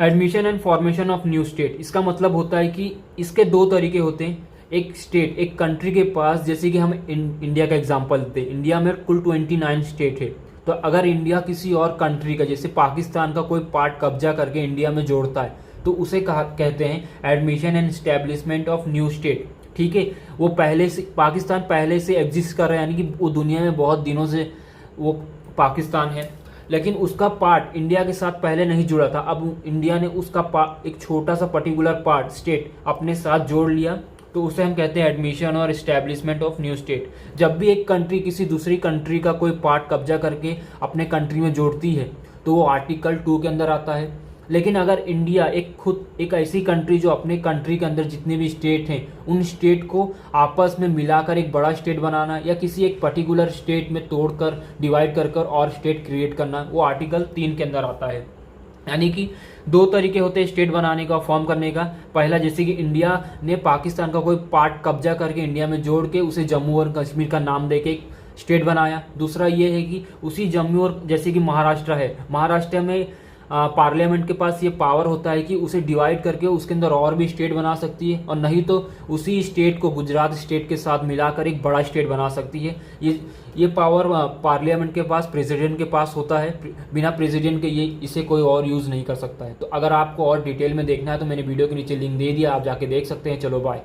Admission and formation of new state, इसका मतलब होता है कि इसके दो तरीके होते हैं। एक स्टेट, एक कंट्री के पास, जैसे कि हम इंडिया का एग्जांपल देते हैं, इंडिया में कुल 29 स्टेट है। तो अगर इंडिया किसी और कंट्री का, जैसे पाकिस्तान का कोई पार्ट कब्जा करके इंडिया में जोड़ता है, तो उसे कहते हैं admission and establishment of new state. ठीक है, वो पहले से, पाकिस्तान पहले से एग्जिस्ट कर रहा है, यानी कि वो दुनिया में बहुत दिनों से वो पाकिस्तान है, लेकिन उसका पार्ट इंडिया के साथ पहले नहीं जुड़ा था। अब इंडिया ने उसका एक छोटा सा पर्टिकुलर पार्ट, स्टेट, अपने साथ जोड़ लिया, तो उसे हम कहते हैं एडमिशन और एस्टेब्लिशमेंट ऑफ न्यू स्टेट। जब भी एक कंट्री किसी दूसरी कंट्री का कोई पार्ट कब्जा करके अपने कंट्री में जोड़ती है, तो वो आर्टिकल 2 के अंदर आता है। लेकिन अगर इंडिया एक ऐसी कंट्री जो अपने कंट्री के अंदर जितने भी स्टेट हैं, उन स्टेट को आपस में मिलाकर एक बड़ा स्टेट बनाना, या किसी एक पर्टिकुलर स्टेट में तोड़कर डिवाइड कर और स्टेट क्रिएट करना, वो आर्टिकल 3 के अंदर आता है। यानी कि दो तरीके होते हैं स्टेट बनाने का, फॉर्म करने का। पहला, जैसे कि इंडिया ने पाकिस्तान का कोई पार्ट कब्जा करके इंडिया में जोड़ के उसे जम्मू और कश्मीर का नाम देके एक स्टेट बनाया। दूसरा ये है कि उसी जम्मू और, जैसे कि महाराष्ट्र है, महाराष्ट्र में पार्लियामेंट के पास ये पावर होता है कि उसे डिवाइड करके उसके अंदर और भी स्टेट बना सकती है, और नहीं तो उसी स्टेट को गुजरात स्टेट के साथ मिलाकर एक बड़ा स्टेट बना सकती है। ये पावर पार्लियामेंट के पास, प्रेसिडेंट के पास होता है। बिना प्रेसिडेंट के ये इसे कोई और यूज़ नहीं कर सकता है। तो अगर आपको और डिटेल में देखना है तो मैंने वीडियो के नीचे लिंक दे दिया, आप जाके देख सकते हैं। चलो बाय।